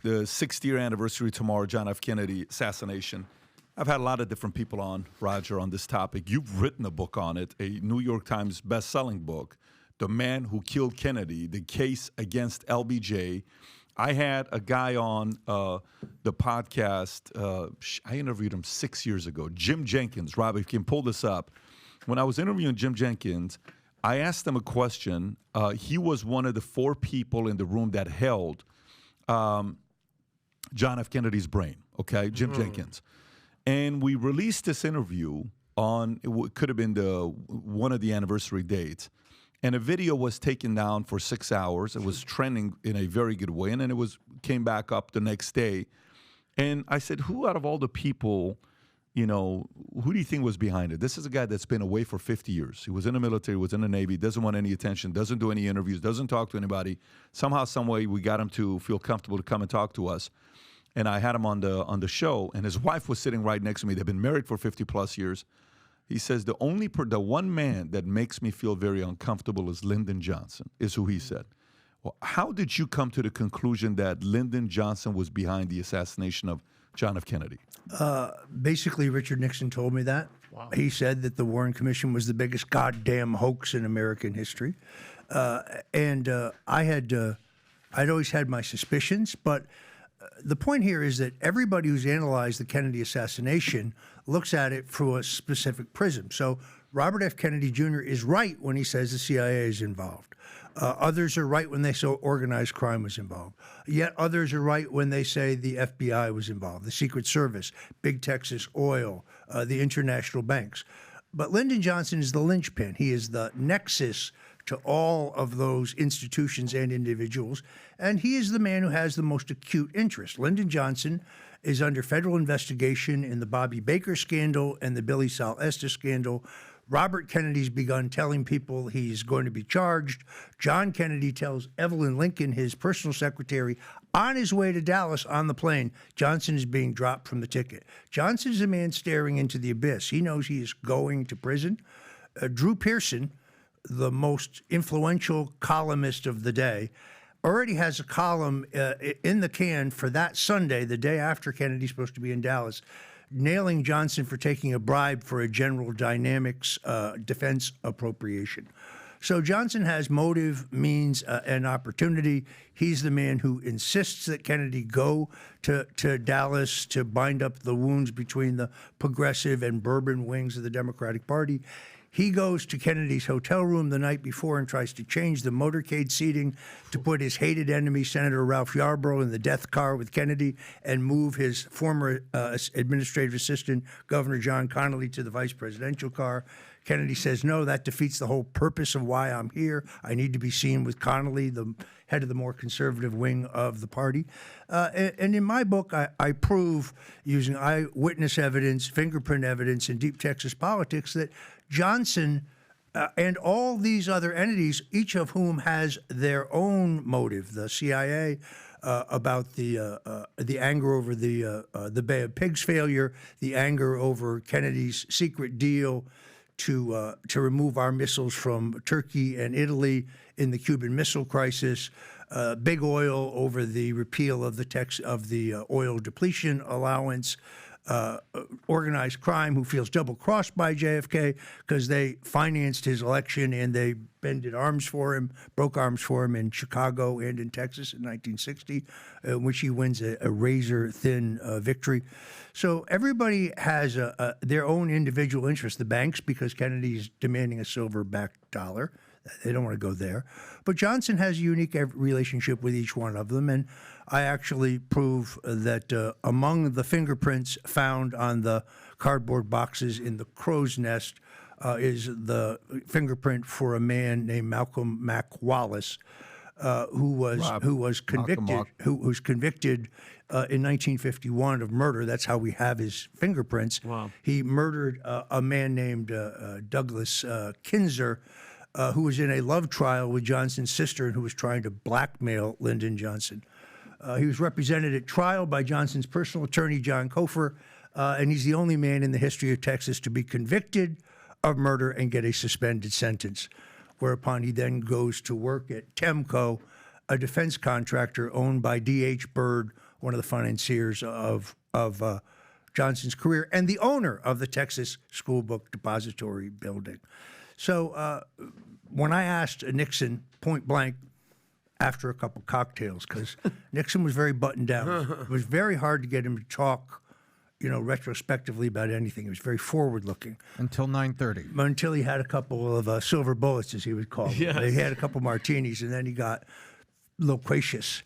the 60th anniversary tomorrow, John F. Kennedy assassination. I've had a lot of different people on, Roger, on this topic. You've written a book on it, a New York Times best-selling book, The Man Who Killed Kennedy, The Case Against LBJ. I had a guy on the podcast. I interviewed him 6 years ago, Jim Jenkins. Rob, if you can pull this up. When I was interviewing Jim Jenkins, I asked him a question. He was one of the 4 people in the room that held John F. Kennedy's brain, okay, Jim Jenkins. And we released this interview on, it could have been one of the anniversary dates. And a video was taken down for 6 hours. It was trending in a very good way. And then came back up the next day. And I said, who out of all the people, who do you think was behind it? This is a guy that's been away for 50 years. He was in the military, was in the Navy, doesn't want any attention, doesn't do any interviews, doesn't talk to anybody. Somehow, some way, we got him to feel comfortable to come and talk to us. And I had him on the show, and his wife was sitting right next to me. They've been married for 50-plus years. He says, the one man that makes me feel very uncomfortable is Lyndon Johnson, is who he said. Well, how did you come to the conclusion that Lyndon Johnson was behind the assassination of John F. Kennedy? Basically, Richard Nixon told me that. Wow. He said that the Warren Commission was the biggest goddamn hoax in American history. I'd always had my suspicions, but the point here is that everybody who's analyzed the Kennedy assassination looks at it through a specific prism. So Robert F. Kennedy Jr. is right when he says the CIA is involved. Others are right when they say organized crime was involved. Yet others are right when they say the FBI was involved, the Secret Service, Big Texas Oil, the international banks. But Lyndon Johnson is the linchpin. He is the nexus to all of those institutions and individuals, and he is the man who has the most acute interest. Lyndon Johnson is under federal investigation in the Bobby Baker scandal and the Billy Sal Estes scandal. Robert Kennedy's begun telling people he's going to be charged. John Kennedy tells Evelyn Lincoln, his personal secretary, on his way to Dallas on the plane, Johnson is being dropped from the ticket. Johnson is a man staring into the abyss. He knows he is going to prison. Drew Pearson, the most influential columnist of the day, already has a column in the can for that Sunday, the day after Kennedy's supposed to be in Dallas, nailing Johnson for taking a bribe for a General Dynamics defense appropriation. So Johnson has motive, means, and opportunity. He's the man who insists that Kennedy go to Dallas to bind up the wounds between the progressive and bourbon wings of the Democratic Party. He goes to Kennedy's hotel room the night before and tries to change the motorcade seating to put his hated enemy, Senator Ralph Yarborough, in the death car with Kennedy and move his former administrative assistant, Governor John Connally, to the vice presidential car. Kennedy says, no, that defeats the whole purpose of why I'm here. I need to be seen with Connally, the head of the more conservative wing of the party. And in my book, I prove, using eyewitness evidence, fingerprint evidence, and deep Texas politics, that Johnson and all these other entities, each of whom has their own motive, the CIA about the anger over the Bay of Pigs failure, the anger over Kennedy's secret deal to remove our missiles from Turkey and Italy in the Cuban Missile Crisis, Big Oil over the repeal of the oil depletion allowance, organized crime who feels double-crossed by JFK because they financed his election and they broke arms for him in Chicago and in Texas in 1960, in which he wins a razor-thin victory. So everybody has their own individual interest. The banks, because Kennedy's demanding a silver-backed dollar. They don't want to go there. But Johnson has a unique relationship with each one of them, and I actually prove that among the fingerprints found on the cardboard boxes in the crow's nest is the fingerprint for a man named Malcolm Mack Wallace, who was convicted in 1951 of murder. That's how we have his fingerprints. Wow. He murdered a man named Douglas Kinzer, who was in a love trial with Johnson's sister and who was trying to blackmail Lyndon Johnson. He was represented at trial by Johnson's personal attorney, John Cofer, and he's the only man in the history of Texas to be convicted of murder and get a suspended sentence, whereupon he then goes to work at Temco, a defense contractor owned by D.H. Byrd, one of the financiers of Johnson's career, and the owner of the Texas School Book Depository building. So when I asked Nixon point blank after a couple cocktails, because Nixon was very buttoned down, it was very hard to get him to talk, retrospectively about anything. He was very forward-looking. Until 9:30. Until he had a couple of silver bullets, as he would call them. Yes. He had a couple martinis, and then he got loquacious.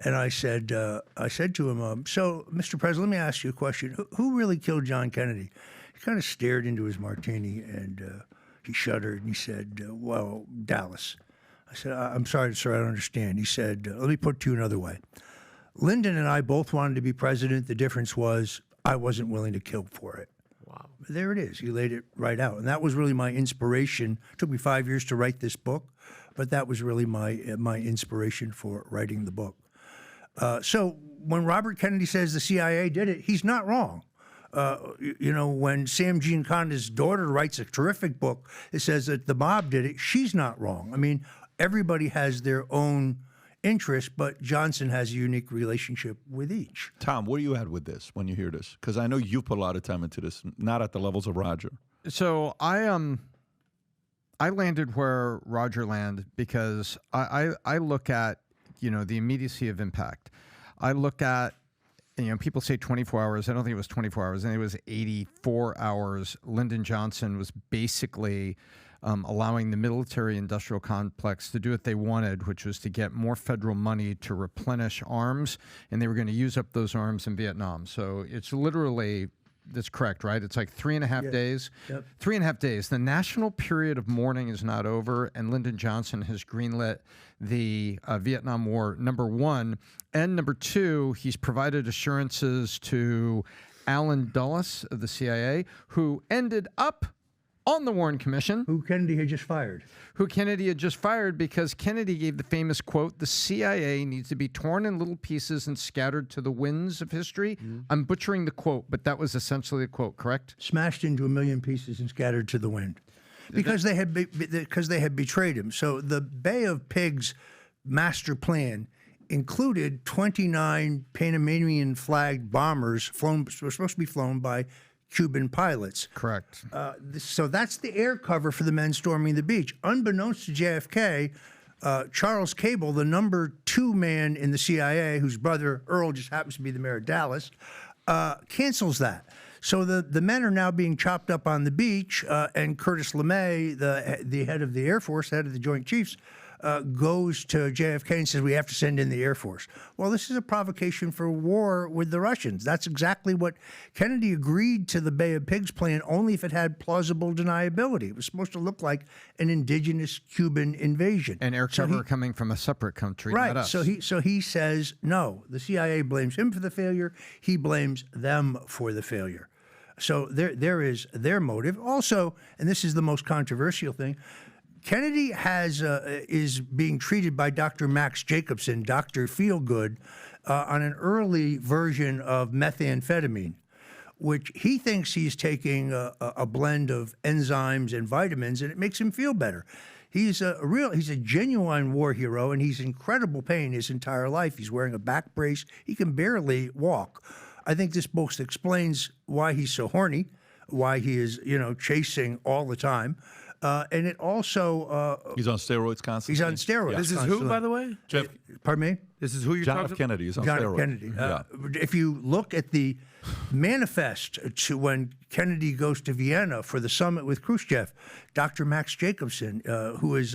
And I said to him, so, Mr. President, let me ask you a question. Who really killed John Kennedy? He kind of stared into his martini, and he shuddered, and he said, well, Dallas. I said, I'm sorry, sir, I don't understand. He said, let me put it to you another way. Lyndon and I both wanted to be president. The difference was I wasn't willing to kill for it. Wow. There it is. He laid it right out. And that was really my inspiration. It took me 5 years to write this book, but that was really my inspiration for writing the book. So when Robert Kennedy says the CIA did it, he's not wrong. When Sam Giancana's daughter writes a terrific book that says that the mob did it, she's not wrong. I mean, everybody has their own interest, but Johnson has a unique relationship with each. Tom, where are you at with this when you hear this? Because I know you put a lot of time into this, not at the levels of Roger. So I landed where Roger landed because I look at the immediacy of impact. I look at people say 24 hours. I don't think it was 24 hours. I think it was 84 hours. Lyndon Johnson was basically allowing the military-industrial complex to do what they wanted, which was to get more federal money to replenish arms, and they were going to use up those arms in Vietnam. So it's literally, that's correct, right? It's like 3.5 days. Yep. 3.5 days. The national period of mourning is not over, and Lyndon Johnson has greenlit the Vietnam War, number one. And number two, he's provided assurances to Allen Dulles of the CIA, who ended up on the Warren Commission. Who Kennedy had just fired. Who Kennedy had just fired because Kennedy gave the famous quote, the CIA needs to be torn in little pieces and scattered to the winds of history. I'm butchering the quote, but that was essentially the quote, correct? Smashed into a million pieces and scattered to the wind. Because they had betrayed him. So the Bay of Pigs master plan included 29 Panamanian flagged bombers were supposed to be flown by Cuban pilots. Correct. So that's the air cover for the men storming the beach. Unbeknownst to JFK, Charles Cable, the number 2 man in the CIA, whose brother Earl just happens to be the mayor of Dallas, cancels that. So the men are now being chopped up on the beach, and Curtis LeMay, the head of the Air Force, the head of the Joint Chiefs, goes to JFK and says, we have to send in the Air Force. Well, this is a provocation for war with the Russians. That's exactly what Kennedy agreed to the Bay of Pigs plan only if it had plausible deniability. It was supposed to look like an indigenous Cuban invasion. And air cover coming from a separate country, right. not us. So he says, no, the CIA blames him for the failure. He blames them for the failure. So there is their motive. Also, and this is the most controversial thing, Kennedy is being treated by Dr. Max Jacobson, Dr. Feelgood, on an early version of methamphetamine, which he thinks he's taking a blend of enzymes and vitamins, and it makes him feel better. He's a genuine war hero, and he's in incredible pain his entire life. He's wearing a back brace. He can barely walk. I think this book explains why he's so horny, why he is, chasing all the time. And it also... he's on steroids constantly. He's on steroids. This is who, by the way? Pardon me? This is who you're John talking F. Kennedy is on John steroids. F. Kennedy. Yeah. If you look at the manifest to when Kennedy goes to Vienna for the summit with Khrushchev, Dr. Max Jacobson, who is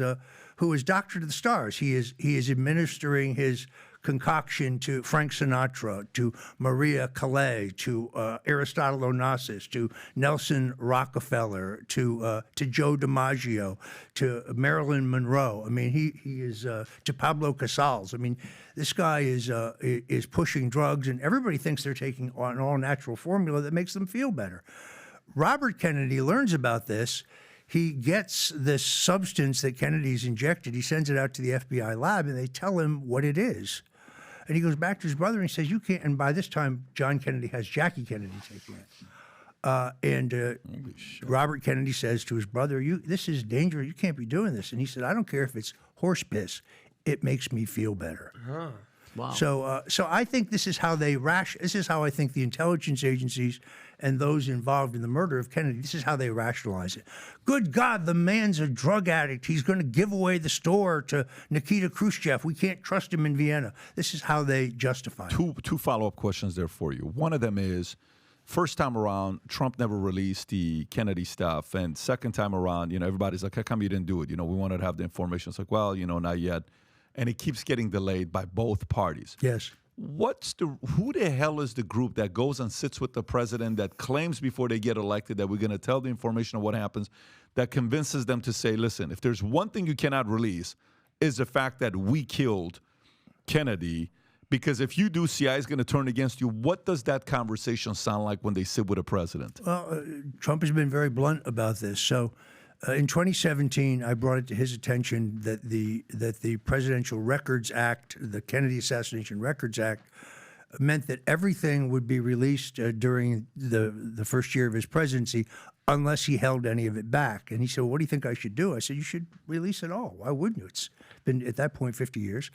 Doctor to the Stars, he is administering his concoction to Frank Sinatra, to Maria Calais, to Aristotle Onassis, to Nelson Rockefeller, to Joe DiMaggio, to Marilyn Monroe. I mean, he is to Pablo Casals. I mean, this guy is pushing drugs, and everybody thinks they're taking an all-natural formula that makes them feel better. Robert Kennedy learns about this. He gets this substance that Kennedy's injected. He sends it out to the FBI lab, and they tell him what it is. And he goes back to his brother and he says, you can't. And by this time, John Kennedy has Jackie Kennedy taking it. Robert Kennedy says to his brother, this is dangerous. You can't be doing this. And he said, I don't care if it's horse piss. It makes me feel better. Wow. So I think this is how this is how I think the intelligence agencies and those involved in the murder of Kennedy, this is how they rationalize it. Good God, the man's a drug addict. He's going to give away the store to Nikita Khrushchev. We can't trust him in Vienna. This is how they justify it. Two follow-up questions there for you. One of them is, first time around, Trump never released the Kennedy stuff. And second time around, everybody's like, how come you didn't do it? We wanted to have the information. It's like, well, not yet. And it keeps getting delayed by both parties. Yes. Who the hell is the group that goes and sits with the president, that claims before they get elected that we're going to tell the information of what happens, that convinces them to say, listen, if there's one thing you cannot release is the fact that we killed Kennedy, because if you do, CIA is going to turn against you. What does that conversation sound like when they sit with a president? Well, Trump has been very blunt about this. So in 2017, I brought it to his attention that the Presidential Records Act, the Kennedy Assassination Records Act, meant that everything would be released during the first year of his presidency unless he held any of it back. And he said, well, what do you think I should do? I said, you should release it all. Why wouldn't you? It's been, at that point, 50 years.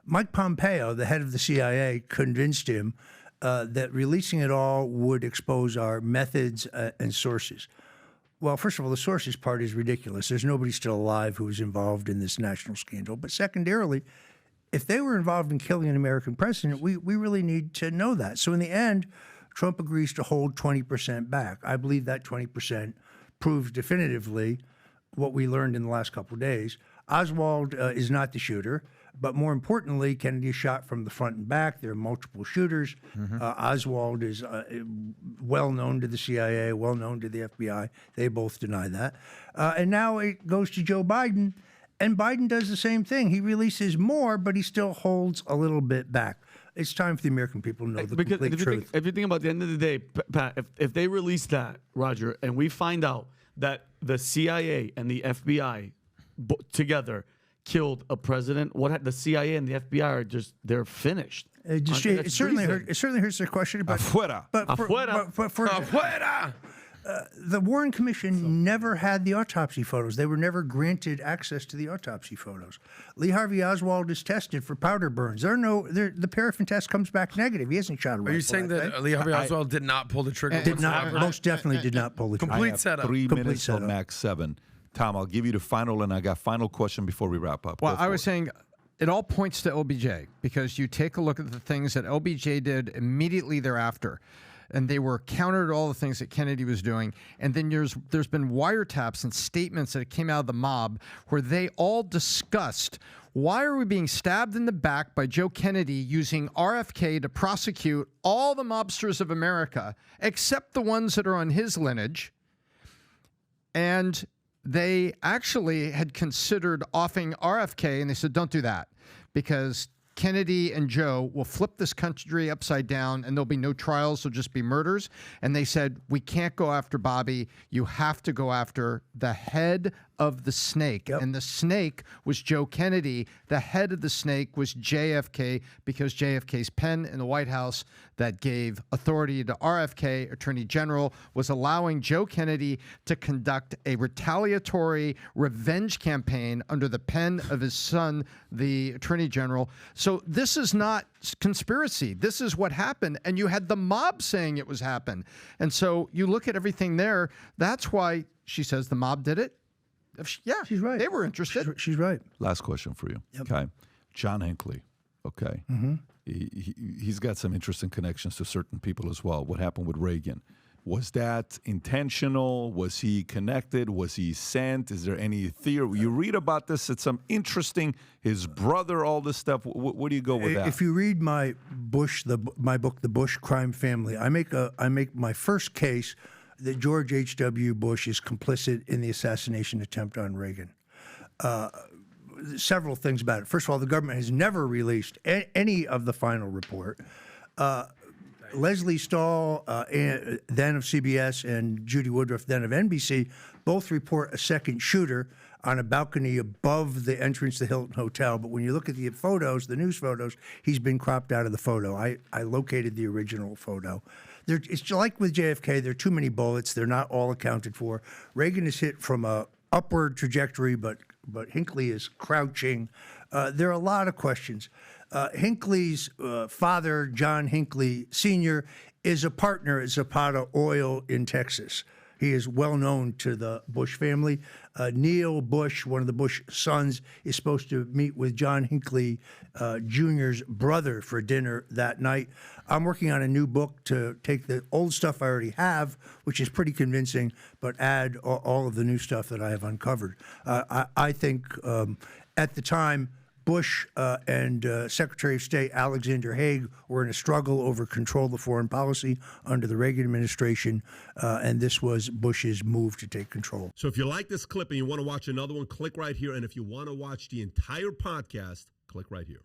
Mike Pompeo, the head of the CIA, convinced him that releasing it all would expose our methods and sources. Well, first of all, the sources part is ridiculous. There's nobody still alive who was involved in this national scandal. But secondarily, if they were involved in killing an American president, we really need to know that. So in the end, Trump agrees to hold 20% back. I believe that 20% proves definitively what we learned in the last couple of days. Oswald is not the shooter, but more importantly, Kennedy is shot from the front and back. There are multiple shooters. Oswald is well known to the CIA, well known to the FBI. They both deny that. And now it goes to Joe Biden, and Biden does the same thing. He releases more, but he still holds a little bit back. It's time for the American people to know the complete truth. If you think about the end of the day, Pat, if they release that, Roger, and we find out that the CIA and the FBI together killed a president, the CIA and the FBI are they're finished. It certainly hurts their question. But, Afuera. Afuera. The Warren Commission never had the autopsy photos. They were never granted access to the autopsy photos. Lee Harvey Oswald is tested for powder burns. The paraffin test comes back negative. He hasn't shot a rifle. Are you saying that Lee Harvey Oswald did not pull the trigger? Most definitely did not pull the trigger. Complete setup. 3 minutes till max 7. Tom, I'll give you the final, and I got final question before we wrap up. Well, I was saying it all points to LBJ, because you take a look at the things that LBJ did immediately thereafter, and they were counter to all the things that Kennedy was doing. And then there's been wiretaps and statements that came out of the mob where they all discussed, why are we being stabbed in the back by Joe Kennedy using RFK to prosecute all the mobsters of America, except the ones that are on his lineage? And they actually had considered offing RFK, and they said, don't do that, because Kennedy and Joe will flip this country upside down, and there'll be no trials, there'll just be murders. And they said, we can't go after Bobby. You have to go after the head of the snake. Yep. And the snake was Joe Kennedy. The head of the snake was JFK, because JFK's pen in the White House that gave authority to RFK, Attorney General, was allowing Joe Kennedy to conduct a retaliatory revenge campaign under the pen of his son, the Attorney General. So this is not conspiracy. This is what happened. And you had the mob saying it was happened. And so you look at everything there. That's why she says the mob did it. Yeah, she's right. They were interested. She's right. Last question for you. Yep. Okay. John Hinckley. Okay. Mm-hmm. He's got some interesting connections to certain people as well. What happened with Reagan? Was that intentional? Was he connected? Was he sent? Is there any theory? You read about this. It's some interesting, his brother, all this stuff. Where do you go with that? If you read my book, The Bush Crime Family, I make my first case that George H.W. Bush is complicit in the assassination attempt on Reagan. Several things about it. First of all, the government has never released any of the final report. Leslie Stahl, then of CBS, and Judy Woodruff, then of NBC, both report a second shooter on a balcony above the entrance to the Hilton Hotel. But when you look at the photos, the news photos, he's been cropped out of the photo. I located the original photo. It's like with JFK, there are too many bullets. They're not all accounted for. Reagan is hit from a upward trajectory, but Hinckley is crouching. There are a lot of questions. Hinckley's father, John Hinckley Sr., is a partner at Zapata Oil in Texas. He is well known to the Bush family. Neil Bush, one of the Bush sons, is supposed to meet with John Hinckley Jr.'s brother for dinner that night. I'm working on a new book to take the old stuff I already have, which is pretty convincing, but add all of the new stuff that I have uncovered. I think at the time, Bush and Secretary of State Alexander Haig were in a struggle over control of foreign policy under the Reagan administration, and this was Bush's move to take control. So if you like this clip and you want to watch another one, click right here. And if you want to watch the entire podcast, click right here.